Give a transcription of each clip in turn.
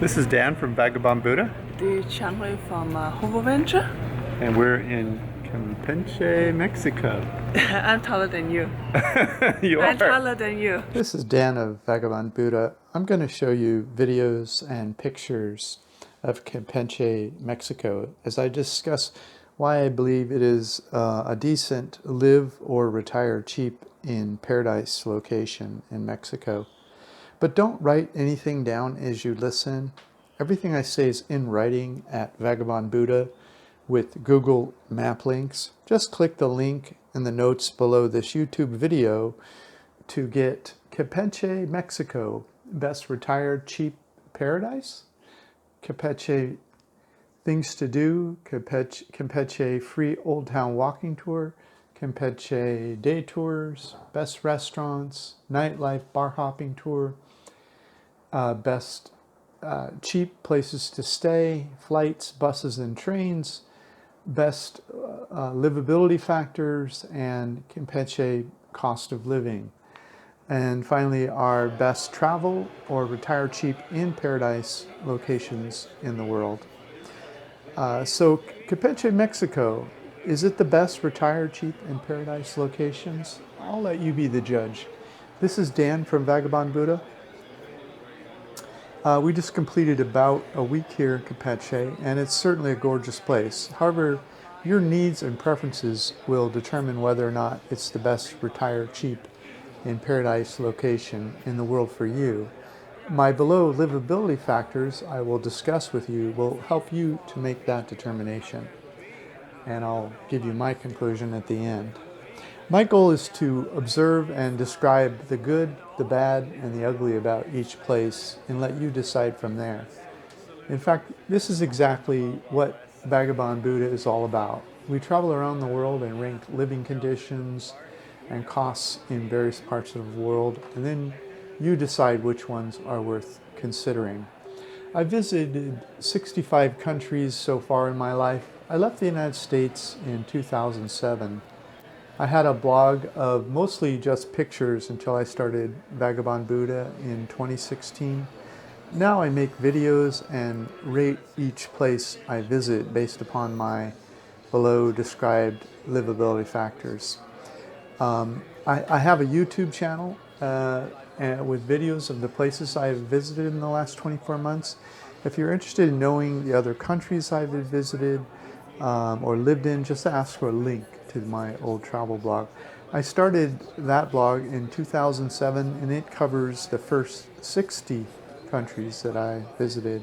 This is Dan from Vagabond Buddha. 𝐷𝐐 from 𝐂𝐎𝐒𝐓 𝐎𝐿. And we're in Campeche, Mexico. I'm taller than you. You are. I'm taller than you. This is Dan of Vagabond Buddha. I'm going to show you videos and pictures of Campeche, Mexico, as I discuss why I believe it is a decent live or retire cheap in paradise location in Mexico. But don't write anything down as you listen. Everything I say is in writing at Vagabond Buddha with Google map links. Just click the link in the notes below this YouTube video to get Campeche, Mexico, best retired cheap paradise, Campeche things to do, Campeche free old town walking tour, Campeche day tours, best restaurants, nightlife bar hopping tour, best cheap places to stay, flights, buses, and trains, best livability factors, and Campeche cost of living. And finally, our best travel or retire cheap in paradise locations in the world. So Campeche, Mexico, is it the best retire cheap in paradise locations? I'll let you be the judge. This is Dan from Vagabond Buddha. We just completed about a week here in Campeche, and it's certainly a gorgeous place. However, your needs and preferences will determine whether or not it's the best retire cheap in paradise location in the world for you. My below livability factors I will discuss with you will help you to make that determination, and I'll give you my conclusion at the end. My goal is to observe and describe the good, the bad, and the ugly about each place and let you decide from there. In fact, this is exactly what Vagabond Buddha is all about. We travel around the world and rank living conditions and costs in various parts of the world, and then you decide which ones are worth considering. I visited 65 countries so far in my life. I left the United States in 2007. I had a blog of mostly just pictures until I started Vagabond Buddha in 2016. Now I make videos and rate each place I visit based upon my below described livability factors. I have a YouTube channel with videos of the places I've visited in the last 24 months. If you're interested in knowing the other countries I've visited or lived in, just ask for a link to my old travel blog. I started that blog in 2007, and it covers the first 60 countries that I visited.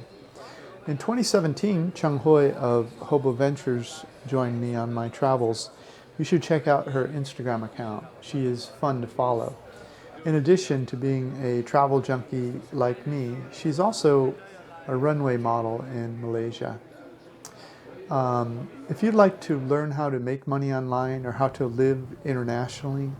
In 2017, Chung Hui of 𝐂𝐎𝐿 Ventures joined me on my travels. You should check out her Instagram account. She is fun to follow. In addition to being a travel junkie like me, she's also a runway model in Malaysia. If you'd like to learn how to make money online or how to live internationally,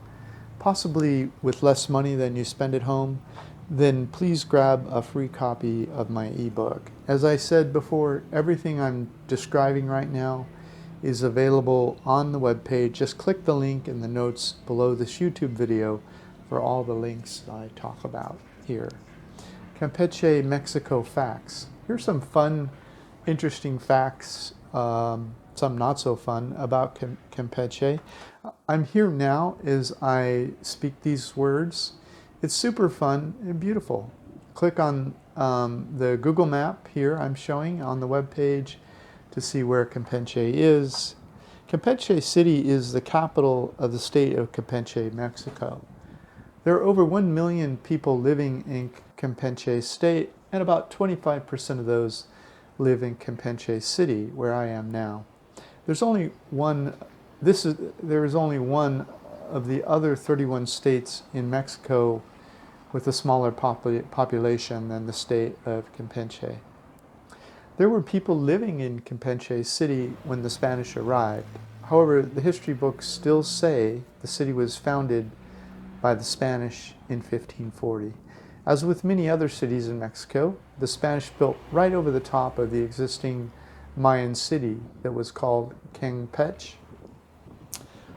possibly with less money than you spend at home, then please grab a free copy of my ebook. As I said before, everything I'm describing right now is available on the webpage. Just click the link in the notes below this YouTube video for all the links I talk about here. Campeche, Mexico facts. Here's some fun, interesting facts, some not so fun about Campeche. I'm here now as I speak these words. It's super fun and beautiful. Click on the Google map here I'm showing on the web page to see where Campeche is. Campeche City is the capital of the state of Campeche, Mexico. There are over 1 million people living in Campeche State, and about 25% of those live in Campeche City, where I am now. There is only one of the other 31 states in Mexico with a smaller population than the state of Campeche. There were people living in Campeche City when the Spanish arrived. However, the history books still say the city was founded by the Spanish in 1540. As with many other cities in Mexico, the Spanish built right over the top of the existing Mayan city that was called Campeche.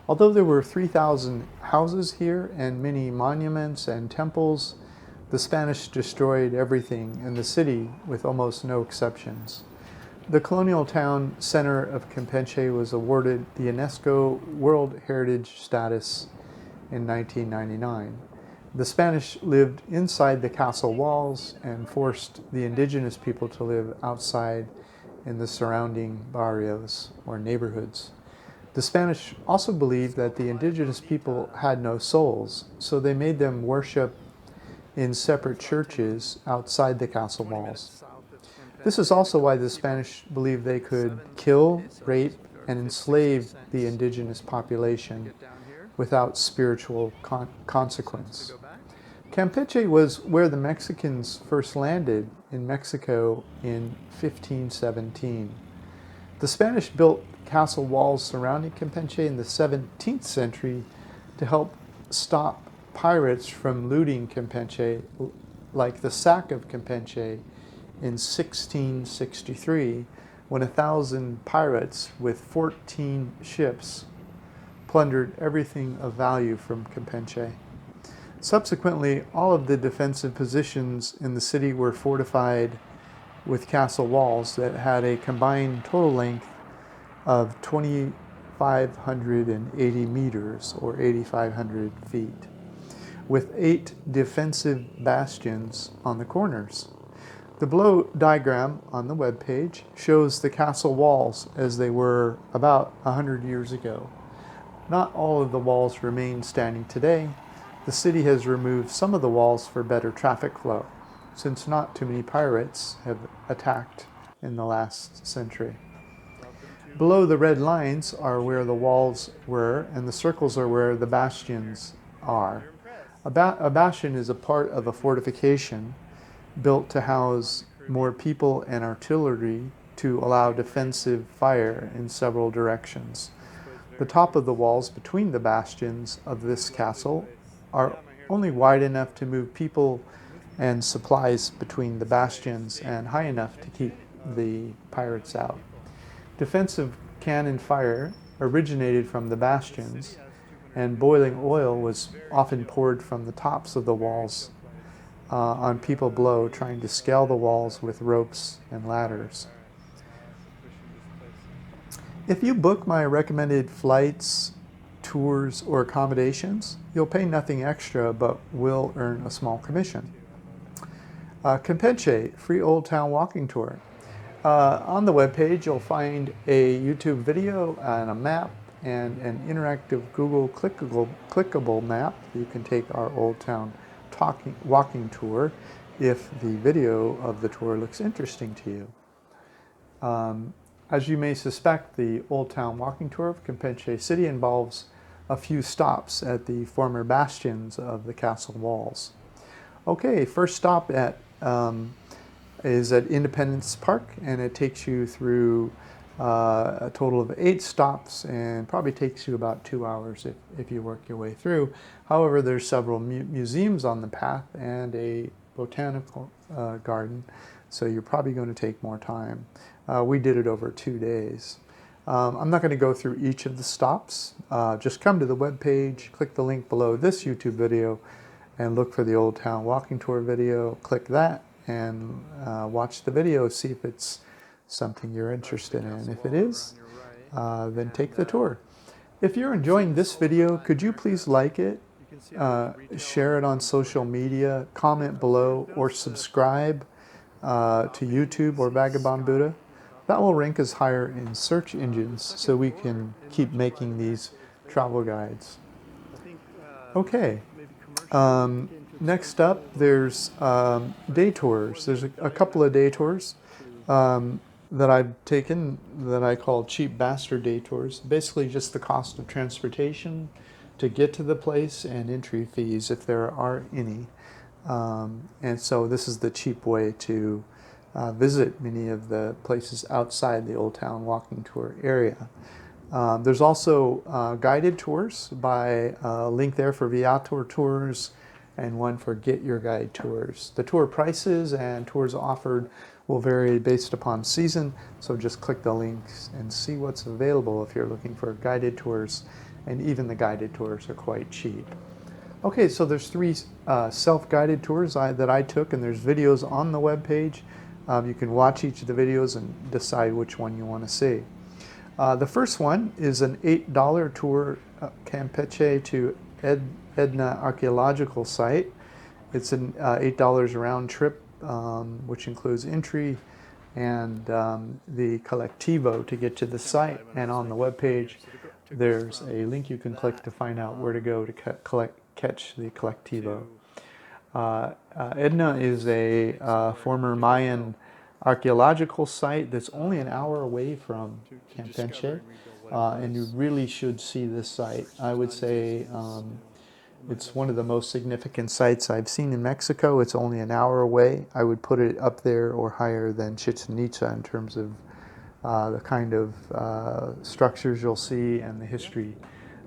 Although there were 3,000 houses here and many monuments and temples, The Spanish destroyed everything in the city with almost no exceptions. The colonial town center of Campeche was awarded the UNESCO World Heritage status in 1999. The Spanish lived inside the castle walls and forced the indigenous people to live outside in the surrounding barrios, or neighborhoods. The Spanish also believed that the indigenous people had no souls, so they made them worship in separate churches outside the castle walls. This is also why the Spanish believed they could kill, rape, and enslave the indigenous population without spiritual consequence. Campeche was where the Mexicans first landed in Mexico in 1517. The Spanish built castle walls surrounding Campeche in the 17th century to help stop pirates from looting Campeche, like the sack of Campeche in 1663, when 1,000 pirates with 14 ships plundered everything of value from Campeche. Subsequently, all of the defensive positions in the city were fortified with castle walls that had a combined total length of 2,580 meters, or 8,500 feet, with 8 defensive bastions on the corners. The below diagram on the webpage shows the castle walls as they were about 100 years ago. Not all of the walls remain standing today. The city has removed some of the walls for better traffic flow, since not too many pirates have attacked in the last century. Below the red lines are where the walls were, and the circles are where the bastions are. A bastion is a part of a fortification built to house more people and artillery to allow defensive fire in several directions. The top of the walls between the bastions of this castle are only wide enough to move people and supplies between the bastions and high enough to keep the pirates out. Defensive cannon fire originated from the bastions, and boiling oil was often poured from the tops of the walls on people below trying to scale the walls with ropes and ladders. If you book my recommended flights, tours, or accommodations, you'll pay nothing extra but will earn a small commission. Campeche, free Old Town walking tour. On the webpage, you'll find a YouTube video and a map and an interactive Google clickable map. You can take our Old Town walking tour if the video of the tour looks interesting to you. As you may suspect, the Old Town walking tour of Campeche City involves a few stops at the former bastions of the castle walls. Okay, first stop is at Independence Park, and it takes you through a total of 8 stops and probably takes you about 2 hours if you work your way through. However, there's several museums on the path and a botanical garden, so you're probably going to take more time. We did it over 2 days. I'm not going to go through each of the stops. Just come to the webpage, click the link below this YouTube video, and look for the Old Town Walking Tour video. Click that and watch the video, see if it's something you're interested in. If it is, then take the tour. If you're enjoying this video, could you please like it, share it on social media, comment below, or subscribe to YouTube or Vagabond Buddha? That will rank us higher in search engines so we can keep making these travel guides. Okay. Next up, there's day tours. There's a couple of day tours that I've taken that I call cheap bastard day tours. Basically just the cost of transportation to get to the place and entry fees if there are any. And so this is the cheap way to visit many of the places outside the Old Town Walking Tour area. There's also guided tours by a link there for Viator tours and one for Get Your Guide tours. The tour prices and tours offered will vary based upon season, so just click the links and see what's available if you're looking for guided tours, and even the guided tours are quite cheap. Okay, so there's three self-guided tours that I took, and there's videos on the web page. You can watch each of the videos and decide which one you want to see. The first one is an $8 tour, Campeche to Edna Archaeological Site. It's an $8 round trip, which includes entry and the colectivo to get to the site. And on the web page, there's a link you can click to find out where to go to catch the colectivo. Edna is a former Mayan archaeological site that's only an hour away from Campeche, and you really should see this site. I would say it's one of the most significant sites I've seen in Mexico. It's only an hour away. I would put it up there or higher than Chichen Itza in terms of the kind of structures you'll see and the history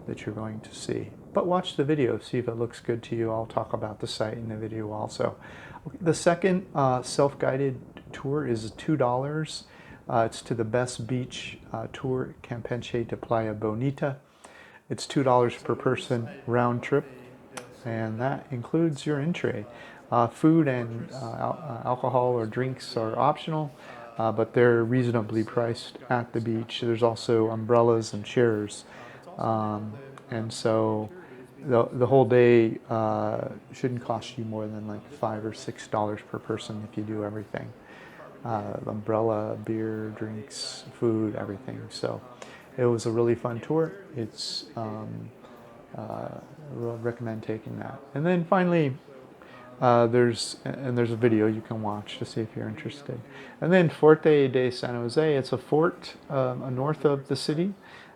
that you're going to see. But watch the video, see if it looks good to you. I'll talk about the site in the video also. Okay, the second self-guided tour is $2. It's to the best beach tour, Campeche to Playa Bonita. It's $2 per person round trip, and that includes your entry. Food and alcohol or drinks are optional, but they're reasonably priced at the beach. There's also umbrellas and chairs, and so the whole day shouldn't cost you more than like $5 or $6 per person if you do everything. Umbrella, beer, drinks, food, everything. So it was a really fun tour. It's I recommend taking that. And then finally, there's a video you can watch to see if you're interested. And then Forte de San Jose. It's a fort north of the city.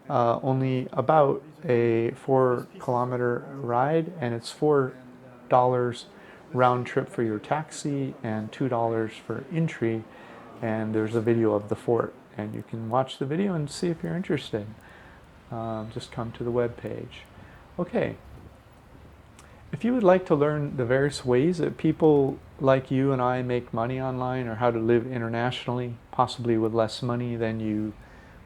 Only about a 4-kilometer ride, and it's $4 round trip for your taxi and $2 for entry. And there's a video of the fort, and you can watch the video and see if you're interested. Just come to the web page. Okay. If you would like to learn the various ways that people like you and I make money online, or how to live internationally, possibly with less money than you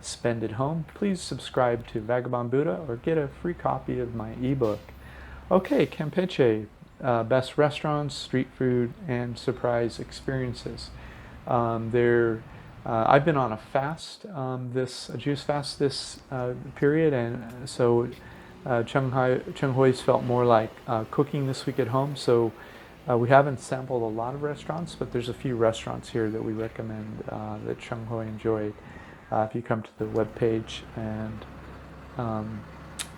spend at home, please subscribe to Vagabond Buddha or get a free copy of my ebook. Okay, Campeche, best restaurants, street food, and surprise experiences. I've been on a fast, a juice fast this period, and so Chenghui's felt more like cooking this week at home. So we haven't sampled a lot of restaurants, but there's a few restaurants here that we recommend that Chenghui enjoyed. If you come to the web page and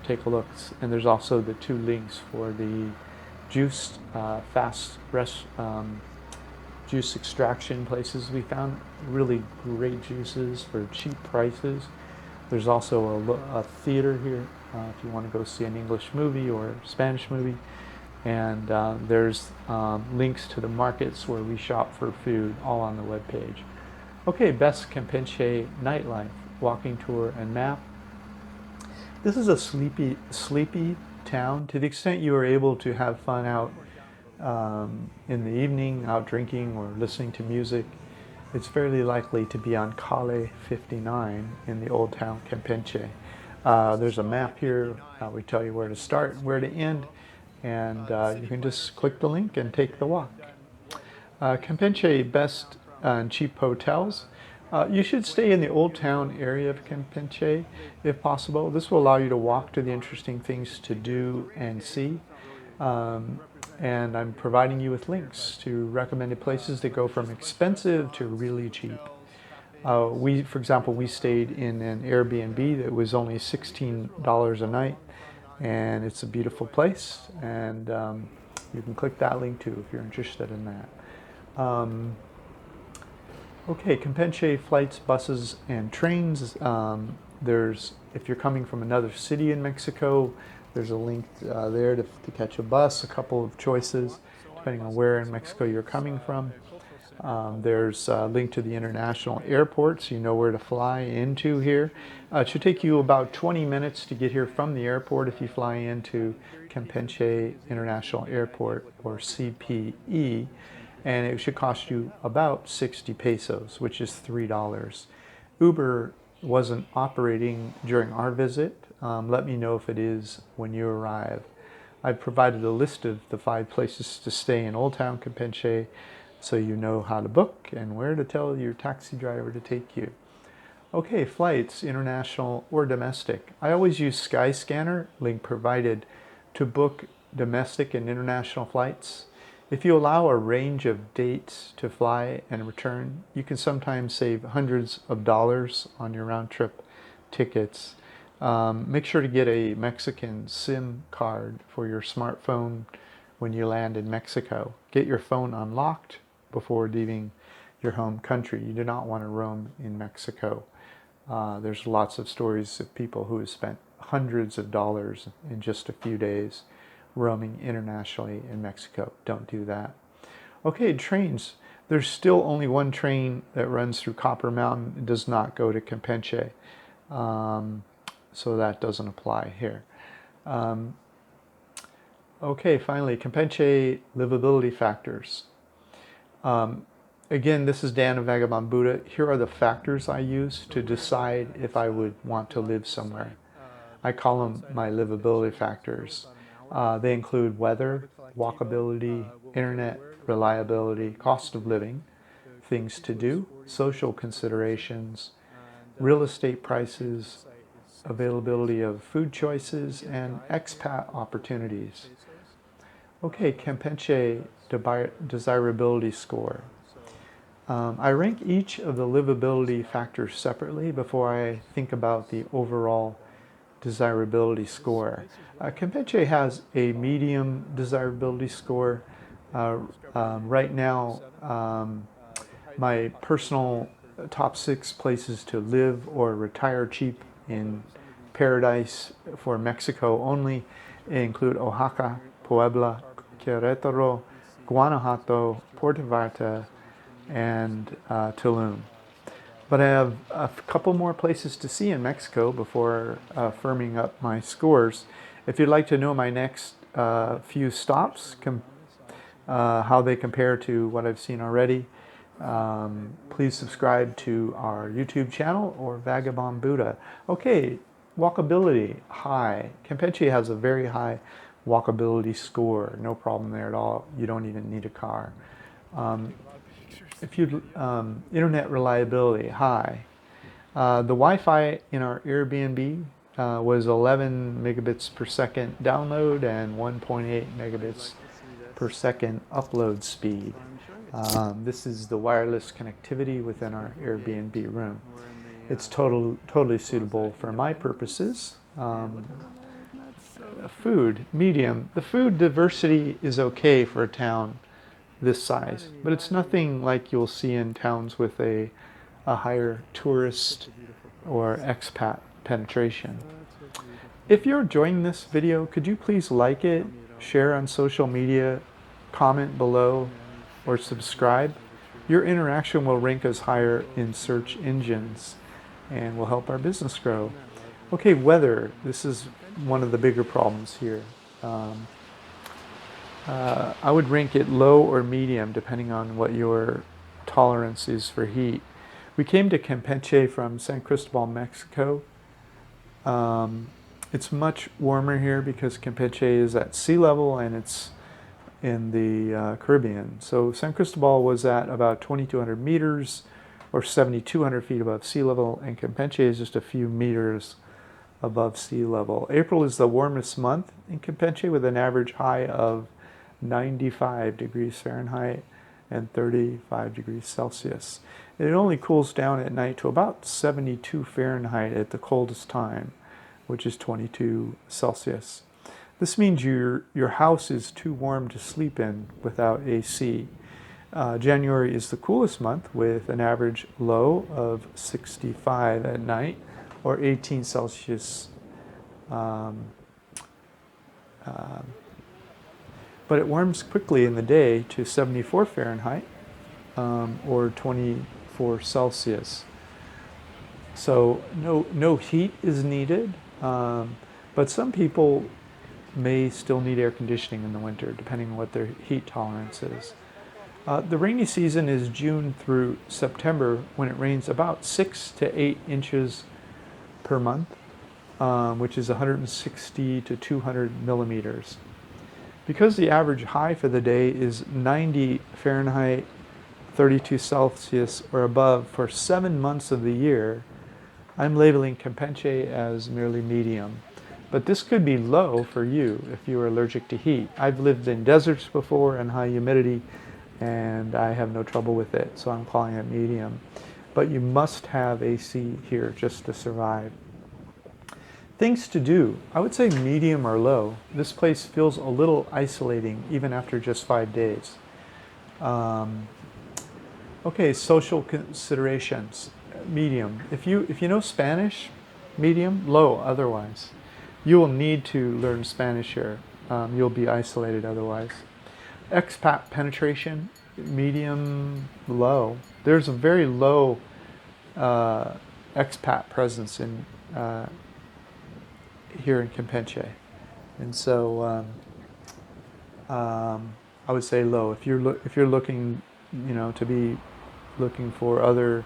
take a look, and there's also the 2 links for the juice juice extraction places. We found really great juices for cheap prices. There's also a theater here if you want to go see an English movie or a Spanish movie, and there's links to the markets where we shop for food, all on the web page. Okay, best Campeche nightlife, walking tour and map. This is a sleepy town. To the extent you are able to have fun out in the evening, out drinking or listening to music, it's fairly likely to be on Calle 59 in the old town Campeche. There's a map here. We tell you where to start and where to end, and you can just click the link and take the walk. Campeche best and cheap hotels. You should stay in the old town area of Campeche if possible. This will allow you to walk to the interesting things to do and see. And I'm providing you with links to recommended places that go from expensive to really cheap. For example, we stayed in an Airbnb that was only $16 a night, and it's a beautiful place, and you can click that link too if you're interested in that. Okay, Campeche flights, buses, and trains. If you're coming from another city in Mexico, there's a link there to catch a bus, a couple of choices, depending on where in Mexico you're coming from. There's a link to the international airport, so you know where to fly into here. It should take you about 20 minutes to get here from the airport if you fly into Campeche International Airport, or CPE, and it should cost you about 60 pesos, which is $3. Uber wasn't operating during our visit. Let me know if it is when you arrive. I've provided a list of the 5 places to stay in Old Town Campeche so you know how to book and where to tell your taxi driver to take you. Okay, flights, international or domestic. I always use Skyscanner, link provided, to book domestic and international flights. If you allow a range of dates to fly and return, you can sometimes save hundreds of dollars on your round-trip tickets. Make sure to get a Mexican SIM card for your smartphone when you land in Mexico. Get your phone unlocked before leaving your home country. You do not want to roam in Mexico. There's lots of stories of people who have spent hundreds of dollars in just a few days roaming internationally in Mexico. Don't do that. Okay, trains. There's still only one train that runs through Copper Mountain. It does not go to Campeche. So that doesn't apply here. Okay, finally, Campeche livability factors. Again, this is Dan of Vagabond Buddha. Here are the factors I use to decide if I would want to live somewhere. I call them my livability factors. They include weather, walkability, internet, reliability, cost of living, things to do, social considerations, real estate prices, availability of food choices, and expat opportunities. Okay, Campeche desirability score. I rank each of the livability factors separately before I think about the overall desirability score. Campeche has a medium desirability score. Right now, my personal top 6 places to live or retire cheap in paradise for Mexico only include Oaxaca, Puebla, Querétaro, Guanajuato, Puerto Vallarta, and Tulum. But I have a couple more places to see in Mexico before firming up my scores. If you'd like to know my next few stops, how they compare to what I've seen already, please subscribe to our YouTube channel or Vagabond Buddha. Okay, walkability, high. Campeche has a very high walkability score. No problem there at all. You don't even need a car. Internet reliability, high. The Wi-Fi in our Airbnb was 11 megabits per second download and 1.8 megabits per second upload speed. This is the wireless connectivity within our Airbnb room. It's totally suitable for my purposes. Food, medium. The food diversity is okay for a town this size, but it's nothing like you'll see in towns with a higher tourist or expat penetration. If you're enjoying this video, could you please like it, share on social media, comment below, or subscribe? Your interaction will rank us higher in search engines and will help our business grow. Okay, weather. This is one of the bigger problems here. I would rank it low or medium depending on what your tolerance is for heat. We came to Campeche from San Cristobal, Mexico. It's much warmer here because Campeche is at sea level and it's in the Caribbean. So San Cristobal was at about 2,200 meters or 7,200 feet above sea level, and Campeche is just a few meters above sea level. April is the warmest month in Campeche with an average high of 95 degrees Fahrenheit and 35 degrees Celsius. It only cools down at night to about 72 Fahrenheit at the coldest time, which is 22 Celsius. This means your house is too warm to sleep in without AC. January is the coolest month with an average low of 65 at night or 18 Celsius. But it warms quickly in the day to 74 Fahrenheit or 24 Celsius. So no heat is needed, but some people may still need air conditioning in the winter, depending on what their heat tolerance is. The rainy season is June through September, when it rains about 6 to 8 inches per month, which is 160 to 200 millimeters. Because the average high for the day is 90 Fahrenheit, 32 Celsius or above for 7 months of the year, I'm labeling Campeche as merely medium. But this could be low for you if you are allergic to heat. I've lived in deserts before and high humidity, and I have no trouble with it, so I'm calling it medium. But you must have AC here just to survive. Things to do. I would say medium or low. This place feels a little isolating even after just 5 days. Okay, social considerations. Medium. If you know Spanish, medium, low otherwise. You will need to learn Spanish here. You'll be isolated otherwise. Expat penetration, medium, low. There's a very low expat presence in here in Campeche, and so I would say low. If you're looking, to be looking for other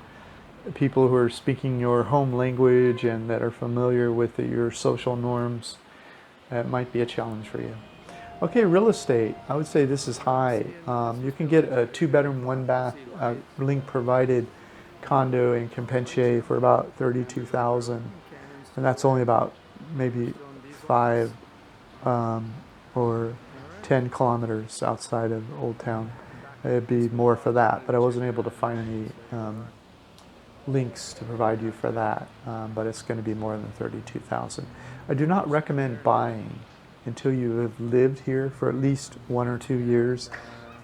people who are speaking your home language and that are familiar with your social norms, that might be a challenge for you. Okay, real estate. I would say this is high. You can get a 2-bedroom, 1-bath, link provided condo in Campeche for about $32,000, and that's only about maybe 5 or 10 kilometers outside of Old Town. It'd be more for that, but I wasn't able to find any links to provide you for that, but it's going to be more than 32,000. I do not recommend buying until you have lived here for at least 1 or 2 years.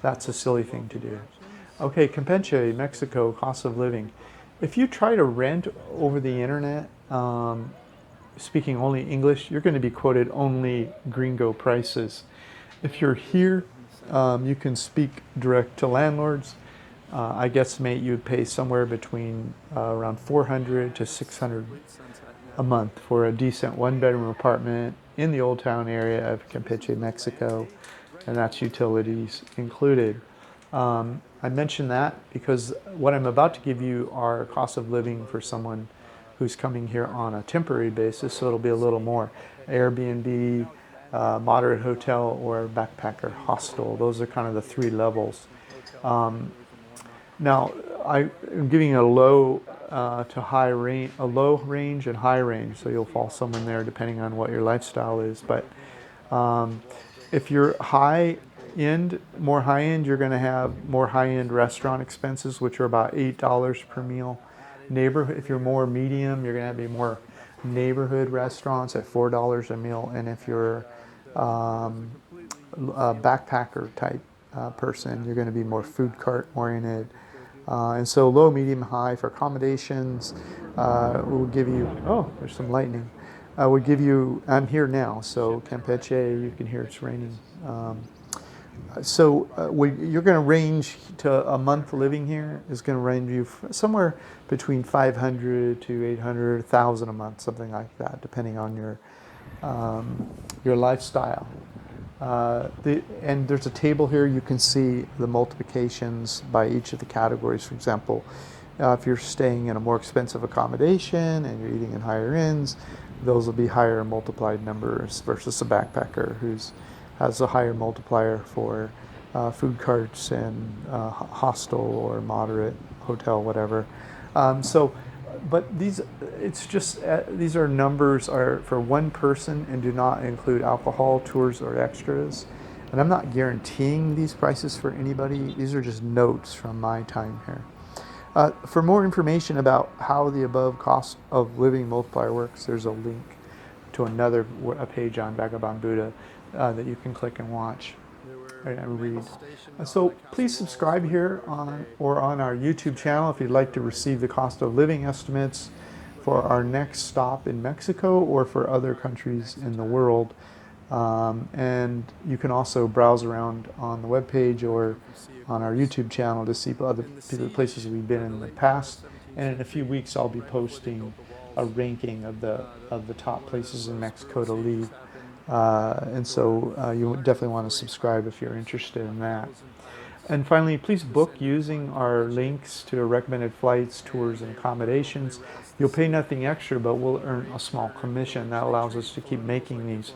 That's a silly thing to do. Okay, Campeche, Mexico, cost of living. If you try to rent over the internet, speaking only English, you're going to be quoted only gringo prices. If you're here, you can speak direct to landlords. I guesstimate you'd pay somewhere between around $400 to $600 a month for a decent 1-bedroom apartment in the Old Town area of Campeche, Mexico, and that's utilities included. I mention that because what I'm about to give you are cost of living for someone who's coming here on a temporary basis, so it'll be a little more. Airbnb, moderate hotel, or backpacker hostel. Those are kind of the 3 levels. Now, I'm giving a low to high range, a low range and high range, so you'll fall somewhere in there depending on what your lifestyle is. But if you're high-end, more high-end, you're going to have more high-end restaurant expenses, which are about $8 per meal. Neighborhood, if you're more medium, you're going to have more neighborhood restaurants at $4 a meal, and if you're a backpacker type person, you're going to be more food cart oriented. And so low, medium, high for accommodations will give you, oh, there's some lightning. Would give you, I'm here now, so Campeche, you can hear it's raining. You're going to range to a month living here is going to range you somewhere between 500 to 800, 1,000 a month, something like that, depending on your lifestyle. And there's a table here. You can see the multiplications by each of the categories. For example, if you're staying in a more expensive accommodation and you're eating in higher ends, those will be higher multiplied numbers versus a backpacker who's has a higher multiplier for food carts and hostel or moderate hotel, whatever. But these are numbers are for one person and do not include alcohol, tours, or extras. And I'm not guaranteeing these prices for anybody. These are just notes from my time here. For more information about how the above cost of living multiplier works, there's a link to a page on Vagabond Buddha that you can click and watch and read. So please subscribe here on our YouTube channel if you'd like to receive the cost of living estimates for our next stop in Mexico or for other countries in the world. And you can also browse around on the webpage or on our YouTube channel to see other places we've been in the past. And in a few weeks I'll be posting a ranking of the top places in Mexico to leave. And so you definitely want to subscribe if you're interested in that. And finally, please book using our links to recommended flights, tours, and accommodations. You'll pay nothing extra, but we'll earn a small commission that allows us to keep making these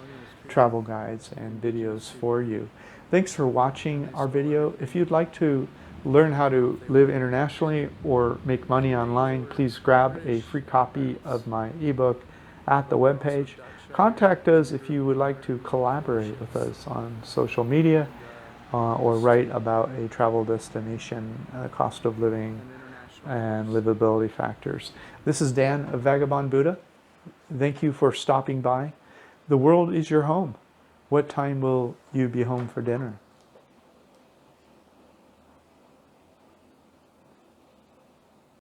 travel guides and videos for you. Thanks for watching our video. If you'd like to learn how to live internationally or make money online, please grab a free copy of my ebook at the webpage. Contact us if you would like to collaborate with us on social media or write about a travel destination, cost of living, and livability factors. This is Dan of Vagabond Buddha. Thank you for stopping by. The world is your home. What time will you be home for dinner?